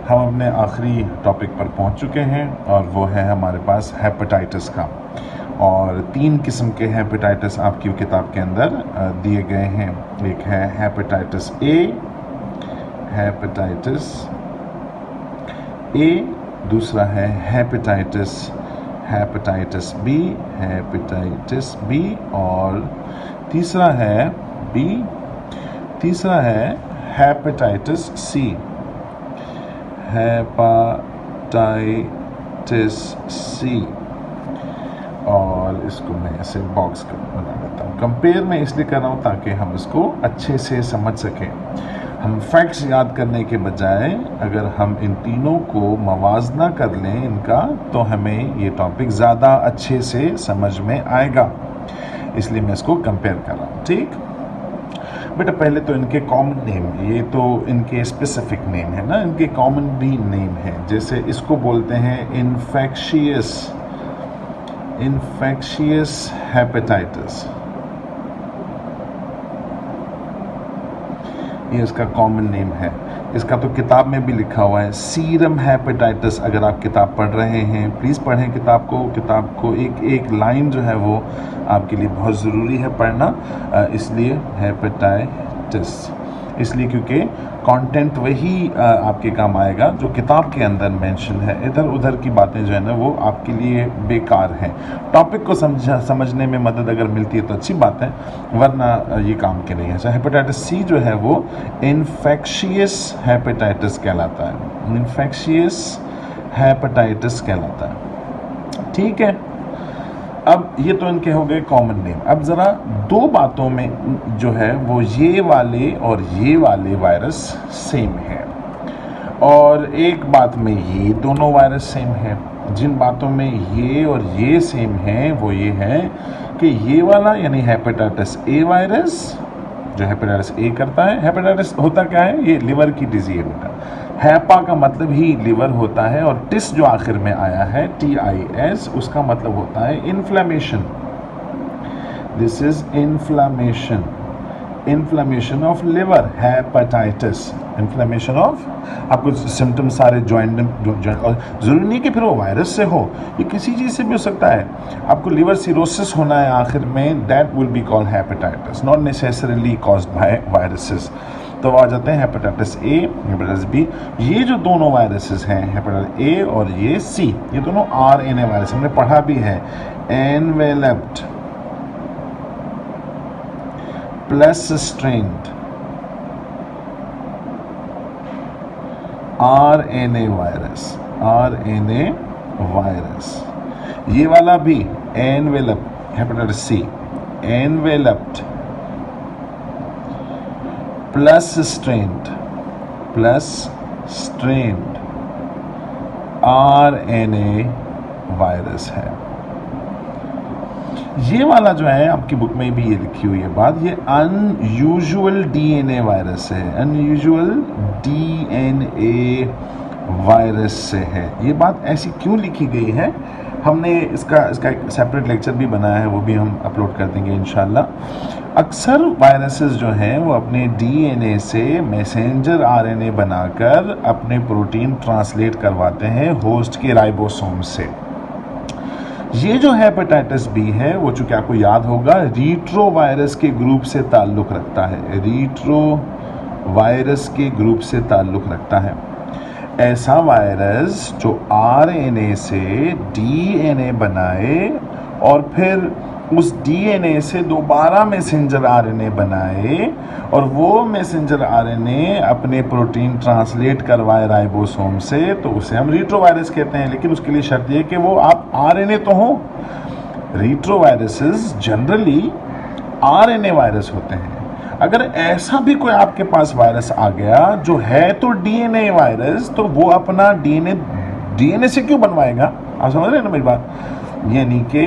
हम अपने आखिरी टॉपिक पर पहुंच चुके हैं और वो है हमारे पास हेपेटाइटिस का। और 3 किस्म के हेपेटाइटिस आपकी किताब के अंदर दिए गए हैं। एक है हेपेटाइटिस ए, दूसरा है हेपेटाइटिस बी और तीसरा है हेपेटाइटिस सी। और इसको मैं ऐसे बॉक्स बना देता हूँ। कंपेयर में इसलिए कर रहा हूँ ताकि हम इसको अच्छे से समझ सकें। हम फैक्ट्स याद करने के बजाय अगर हम इन तीनों को मवाजना कर लें इनका, तो हमें ये टॉपिक ज़्यादा अच्छे से समझ में आएगा। इसलिए मैं इसको कंपेयर कर रहा हूँ। ठीक बेटा, पहले तो इनके कॉमन नेम, ये तो इनके स्पेसिफिक नेम है ना, इनके कॉमन भी नेम है। जैसे इसको बोलते हैं इन्फेक्शियस हेपेटाइटिस, ये इसका कॉमन नेम है। इसका तो किताब में भी लिखा हुआ है सीरम हेपेटाइटिस। अगर आप किताब पढ़ रहे हैं प्लीज़ पढ़ें किताब को एक एक लाइन जो है वो आपके लिए बहुत ज़रूरी है पढ़ना। इसलिए हेपेटाइटिस, इसलिए क्योंकि कंटेंट वही आपके काम आएगा जो किताब के अंदर मेंशन है। इधर उधर की बातें जो है ना वो आपके लिए बेकार हैं। टॉपिक को समझने में मदद अगर मिलती है तो अच्छी बात है, वरना ये काम के नहीं है। तो हेपेटाइटिस सी जो है वो इन्फेक्शियस हेपेटाइटिस कहलाता है। ठीक है, अब ये तो इनके हो गए कॉमन नेम। अब ज़रा 2 बातों में जो है वो ये वाले और ये वाले वायरस सेम है, और एक बात में ये दोनों वायरस सेम है। जिन बातों में ये और ये सेम है वो ये है कि ये वाला यानी हेपेटाइटिस ए वायरस जो हेपेटाइटिस ए करता है। हेपेटाइटिस होता क्या है, ये लिवर की डिजीज है बेटा। हैपा का मतलब ही लिवर होता है, और टिस जो आखिर में आया है TIS, उसका मतलब होता है inflammation. This is inflammation of liver, hepatitis, inflammation of. आपको सिम्टम्स सारे जॉइंट, और ज़रूरी नहीं कि फिर वो वायरस से हो, ये किसी चीज़ से भी हो सकता है। आपको लिवर सिरोसिस होना है आखिर में, that will be called hepatitis, not necessarily caused by viruses. तो आ जाते हैं हेपेटाइटिस ए, हेपेटाइटिस बी। ये जो दोनों वायरसेस हैं, हेपेटाइटिस ए और ये सी, ये दोनों RNA वायरस, हमने पढ़ा भी है। Enveloped plus stranded RNA virus. ये वाला भी enveloped, hepatitis C enveloped plus stranded RNA virus है। ये वाला जो है आपकी बुक में भी ये लिखी हुई है बात, ये अनयूजुअल DNA वायरस है, अनयूजुअल DNA वायरस से है। ये बात ऐसी क्यों लिखी गई है, हमने इसका एक सेपरेट लेक्चर भी बनाया है, वो भी हम अपलोड कर देंगे इंशाल्लाह। अक्सर वायरसेस जो हैं वो अपने DNA से मैसेंजर RNA बनाकर अपने प्रोटीन ट्रांसलेट करवाते हैं होस्ट के राइबोसोम से। ये जो हेपेटाइटिस बी है वो, चूंकि आपको याद होगा, रीट्रो वायरस के ग्रुप से ताल्लुक़ रखता है। ऐसा वायरस जो RNA से DNA बनाए और फिर उस DNA से दोबारा मैसेंजर RNA बनाए और वो मैसेंजर RNA अपने प्रोटीन ट्रांसलेट करवाए राइबोसोम से, तो उसे हम रीट्रो वायरस कहते हैं। लेकिन उसके लिए शर्त ये कि वो आप RNA तो हो। रीट्रो वायरसेस जनरली RNA वायरस होते हैं। अगर ऐसा भी कोई आपके पास वायरस आ गया जो है तो DNA वायरस, तो वो अपना DNA से क्यों बनवाएगा? आप समझ रहे हैं ना मेरी बात? यानी कि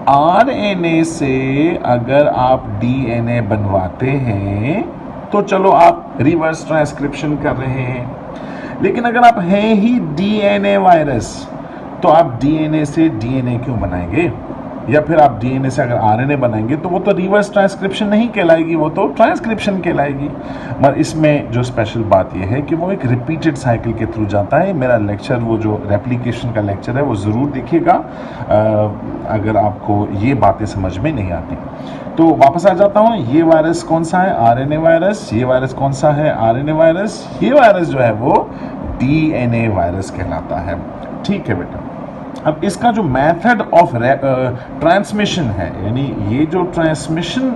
RNA से अगर आप DNA बनवाते हैं तो चलो आप रिवर्स ट्रांसक्रिप्शन कर रहे हैं, लेकिन अगर आप हैं ही DNA वायरस तो आप DNA से DNA क्यों बनाएंगे? या फिर आप डीएनए से अगर आरएनए बनाएंगे तो वो तो रिवर्स ट्रांसक्रिप्शन नहीं कहलाएगी, वो तो ट्रांसक्रिप्शन कहलाएगी। मगर इसमें जो स्पेशल बात ये है कि वो एक रिपीटेड साइकिल के थ्रू जाता है। मेरा लेक्चर, वो जो रेप्लिकेशन का लेक्चर है, वो ज़रूर देखिएगा अगर आपको ये बातें समझ में नहीं आती। तो वापस आ जाता हूँ, ये वायरस कौन सा है? RNA virus. ये वायरस कौन सा है? RNA virus. ये वायरस जो है वो डीएनए वायरस कहलाता है। ठीक है बेटा। अब इसका जो मेथड ऑफ ट्रांसमिशन है, यानी ये जो ट्रांसमिशन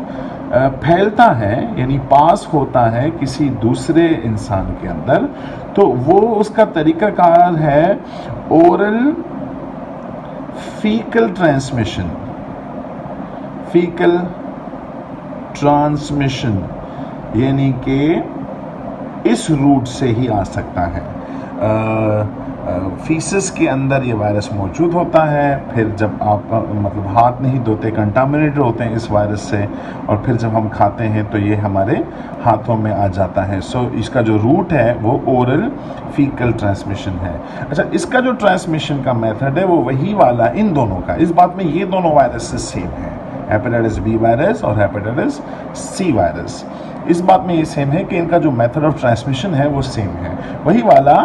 फैलता है, यानी पास होता है किसी दूसरे इंसान के अंदर, तो वो उसका तरीकाकार है oral faecal transmission. Faecal transmission यानी कि इस रूट से ही आ सकता है। फीसस के अंदर ये वायरस मौजूद होता है, फिर जब आप मतलब हाथ नहीं धोते, कंटामिनेटेड होते हैं इस वायरस से, और फिर जब हम खाते हैं तो ये हमारे हाथों में आ जाता है। सो इसका जो रूट है वो ओरल फीकल ट्रांसमिशन है। अच्छा, इसका जो ट्रांसमिशन का मेथड है वो वही वाला इन दोनों का, इस बात में ये दोनों वायरसेस सेम है, हेपेटाइटिस बी वायरस और हेपेटाइटिस सी वायरस। इस बात में ये सेम है कि इनका जो मेथड ऑफ ट्रांसमिशन है वो सेम है, वही वाला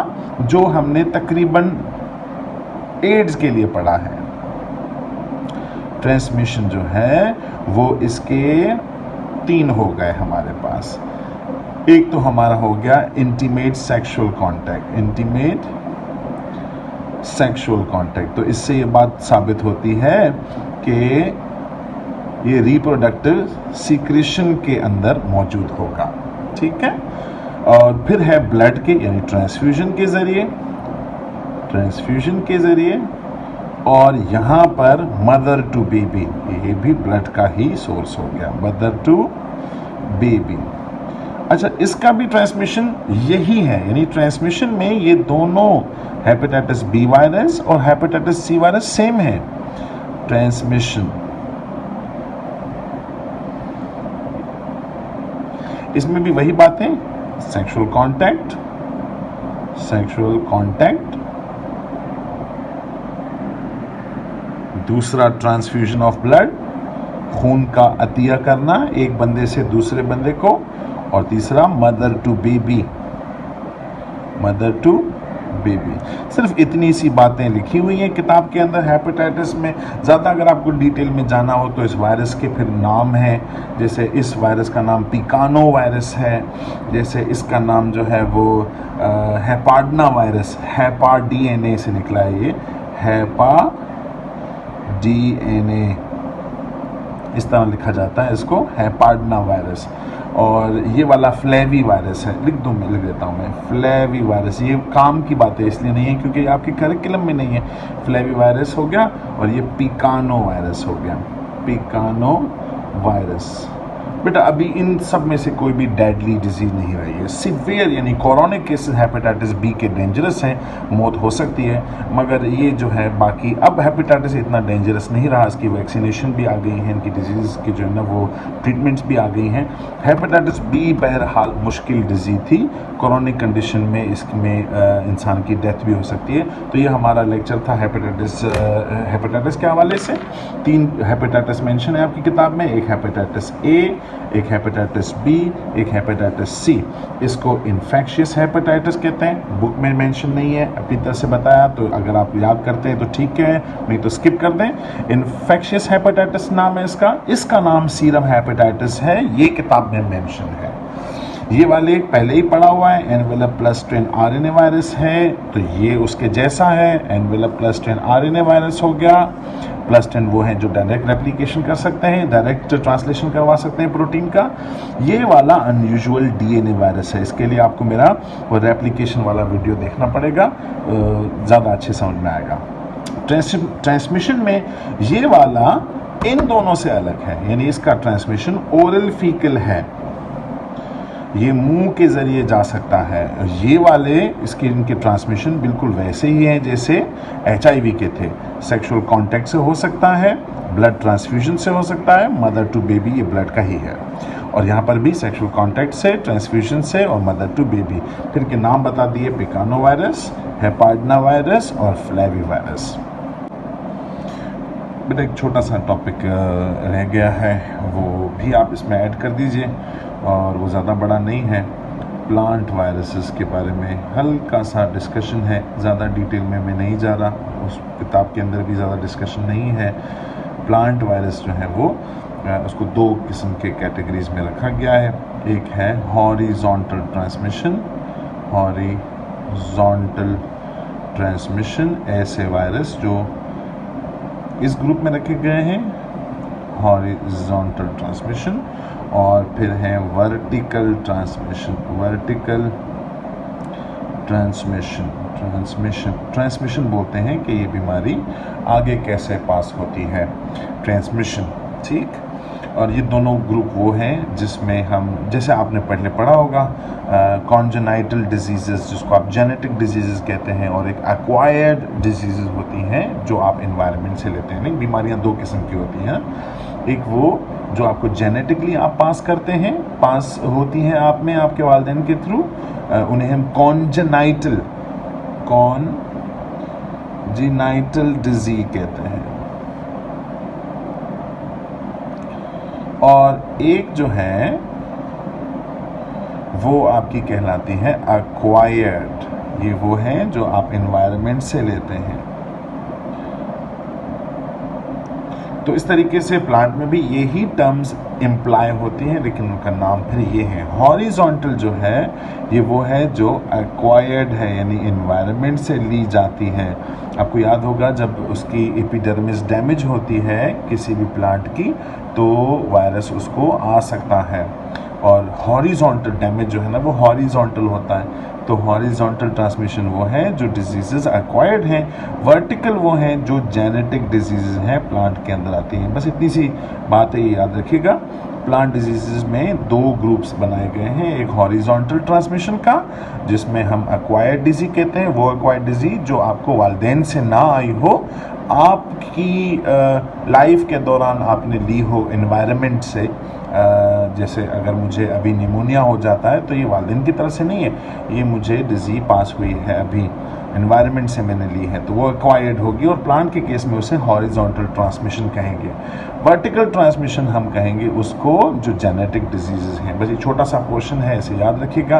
जो हमने तकरीबन एड्स के लिए पढ़ा है। ट्रांसमिशन जो है वो इसके 3 हो गए हमारे पास। एक तो हमारा हो गया intimate sexual contact. Intimate sexual contact, तो इससे ये बात साबित होती है कि ये रिप्रोडक्टिव सीक्रेशन के अंदर मौजूद होगा। ठीक है। और फिर है ब्लड के, यानी ट्रांसफ्यूजन के जरिए, ट्रांसफ्यूजन के जरिए, और यहाँ पर मदर टू बेबी, ये भी ब्लड का ही सोर्स हो गया, मदर टू बेबी। अच्छा, इसका भी ट्रांसमिशन यही है, यानी ट्रांसमिशन में ये दोनों हेपेटाइटिस बी वायरस और हेपेटाइटिस सी वायरस सेम है। ट्रांसमिशन इसमें भी वही बातें, सेक्सुअल कांटेक्ट, सेक्सुअल कांटेक्ट, दूसरा ट्रांसफ्यूजन ऑफ ब्लड, खून का अतिया करना एक बंदे से दूसरे बंदे को, और तीसरा mother to baby, mother to baby. सिर्फ इतनी सी बातें लिखी हुई हैं किताब के अंदर हेपेटाइटिस में। ज़्यादा अगर आपको डिटेल में जाना हो तो इस वायरस के फिर नाम हैं, जैसे इस वायरस का नाम पिकानो वायरस है, जैसे इसका नाम जो है वो हेपार्डना वायरस, हेपा डीएनए से निकला है ये, हेपा डीएनए इस तरह लिखा जाता है इसको, हेपार्डना वायरस। और ये वाला फ्लेवी वायरस है, लिख देता हूँ मैं, फ्लेवी वायरस। ये काम की बात है इसलिए नहीं है क्योंकि आपके करिकुलम में नहीं है। फ्लेवी वायरस हो गया, और ये पिकानो वायरस हो गया, पिकानो वायरस। बेटा अभी इन सब में से कोई भी डेडली डिजीज नहीं रही है। सिवियर यानी कोरोनिक केसेस हेपेटाइटिस बी के डेंजरस हैं, मौत हो सकती है, मगर ये जो है बाकी अब हेपेटाइटिस इतना डेंजरस नहीं रहा, इसकी वैक्सीनेशन भी आ गई है, इनकी डिजीज़ की जो है ना वो ट्रीटमेंट्स भी आ गई हैं। हेपेटाइटिस बी बहरहाल मुश्किल डिजीज थी, कोरोनिक कंडीशन में इसमें इंसान की डेथ भी हो सकती है। तो ये हमारा लेक्चर था हेपेटाइटिस के हवाले से। 3 हेपेटाइटिस मेंशन है आपकी किताब में, एक हेपेटाइटिस ए, एक हेपेटाइटिस बी, एक हेपेटाइटिस सी। इसको इन्फेक्शियस हेपेटाइटिस कहते हैं, बुक में मेंशन नहीं है, अपनी तरह से बताया, तो अगर आप याद करते हैं तो ठीक है, नहीं तो स्किप कर दें। इन्फेक्शियस हेपेटाइटिस नाम है इसका नाम सीरम हेपेटाइटिस है, ये किताब में मेंशन है। ये वाले पहले ही पढ़ा हुआ है, envelope plus train RNA virus है, तो ये उसके जैसा है, envelope plus train RNA virus हो गया। प्लस 10 वो हैं जो डायरेक्ट रेप्लिकेशन कर सकते हैं, डायरेक्ट ट्रांसलेशन करवा सकते हैं प्रोटीन का। ये वाला अनयूजुअल डीएनए वायरस है, इसके लिए आपको मेरा वो रेप्लिकेशन वाला वीडियो देखना पड़ेगा, ज़्यादा अच्छे समझ में आएगा। ट्रांसमिशन में ये वाला इन दोनों से अलग है, यानी इसका ट्रांसमिशन ओरल फीकल है, ये मुंह के ज़रिए जा सकता है। ये वाले इनके ट्रांसमिशन बिल्कुल वैसे ही हैं जैसे HIV के थे, सेक्सुअल कांटेक्ट से हो सकता है, ब्लड ट्रांसफ्यूजन से हो सकता है, मदर टू बेबी ये ब्लड का ही है, और यहाँ पर भी सेक्सुअल कांटेक्ट से, ट्रांसफ्यूजन से और मदर टू बेबी। फिर के नाम बता दिए, पिकानो वायरस, हेपार्डना वायरस और फ्लेवी वायरस। बेटा एक छोटा सा टॉपिक रह गया है, वो भी आप इसमें ऐड कर दीजिए, और वो ज़्यादा बड़ा नहीं है। प्लांट वायरसेस के बारे में हल्का सा डिस्कशन है, ज़्यादा डिटेल में मैं नहीं जा रहा, उस किताब के अंदर भी ज़्यादा डिस्कशन नहीं है। प्लांट वायरस जो है वो उसको दो किस्म के कैटेगरीज में रखा गया है। एक है हॉरिजॉन्टल ट्रांसमिशन, हॉरिजॉन्टल ट्रांसमिशन, ऐसे वायरस जो इस ग्रुप में रखे गए हैं, हॉरिजॉन्टल ट्रांसमिशन। और फिर है वर्टिकल ट्रांसमिशन, वर्टिकल ट्रांसमिशन बोलते हैं कि ये बीमारी आगे कैसे पास होती है, ट्रांसमिशन, ठीक। और ये दोनों ग्रुप वो हैं जिसमें हम, जैसे आपने पहले पढ़ा होगा, कॉन्जेनाइटल डिजीज़ेस जिसको आप जेनेटिक डिजीज़ेस कहते हैं, और एक एक्वायर्ड डिजीज़ेस होती हैं जो आप इन्वायरमेंट से लेते हैं। नहीं, बीमारियां दो किस्म की होती हैं, एक वो जो आपको जेनेटिकली आप पास करते हैं, पास होती हैं आप में आपके वालिदैन के थ्रू, उन्हें हम कॉन्जेनाइटल डिजीज कहते हैं। और एक जो है वो आपकी कहलाती है एक्वायर्ड, ये वो हैं जो आप इन्वायरमेंट से लेते हैं। तो इस तरीके से प्लांट में भी यही टर्म्स इम्प्लाई होती हैं, लेकिन उनका नाम फिर ये है। हॉरिजॉन्टल जो है ये वो है जो एक्वायर्ड है, यानी इन्वायरमेंट से ली जाती है। आपको याद होगा जब उसकी एपिडर्मिस डैमेज होती है किसी भी प्लांट की, तो वायरस उसको आ सकता है। और हॉरिजॉन्टल डैमेज जो है ना वो हॉरिजॉन्टल होता है। तो हॉरिजॉन्टल ट्रांसमिशन वो है जो डिजीजेस एक्वायर्ड हैं, वर्टिकल वो हैं जो जेनेटिक डिजीजेस हैं प्लांट के अंदर आती हैं। बस इतनी सी बात है, ये याद रखिएगा। प्लांट डिजीजेस में दो ग्रुप्स बनाए गए हैं, एक हॉरिजॉन्टल ट्रांसमिशन का जिसमें हम एक्वायर्ड डिजीज कहते हैं, वो एक्वायर्ड डिजीज जो आपको वालिदैन से ना आई हो, आपकी लाइफ के दौरान आपने ली हो इन्वायरमेंट से। जैसे अगर मुझे अभी निमोनिया हो जाता है तो ये वालिदैन की तरफ से नहीं है, ये मुझे डिजीज पास हुई है अभी, इन्वायरमेंट से मैंने ली है, तो वो एक्वायर्ड होगी। और प्लांट के केस में उसे हॉरिजॉन्टल ट्रांसमिशन कहेंगे। वर्टिकल ट्रांसमिशन हम कहेंगे उसको जो जेनेटिक डिजीजेस हैं। बस ये छोटा सा पोर्शन है, इसे याद रखिएगा।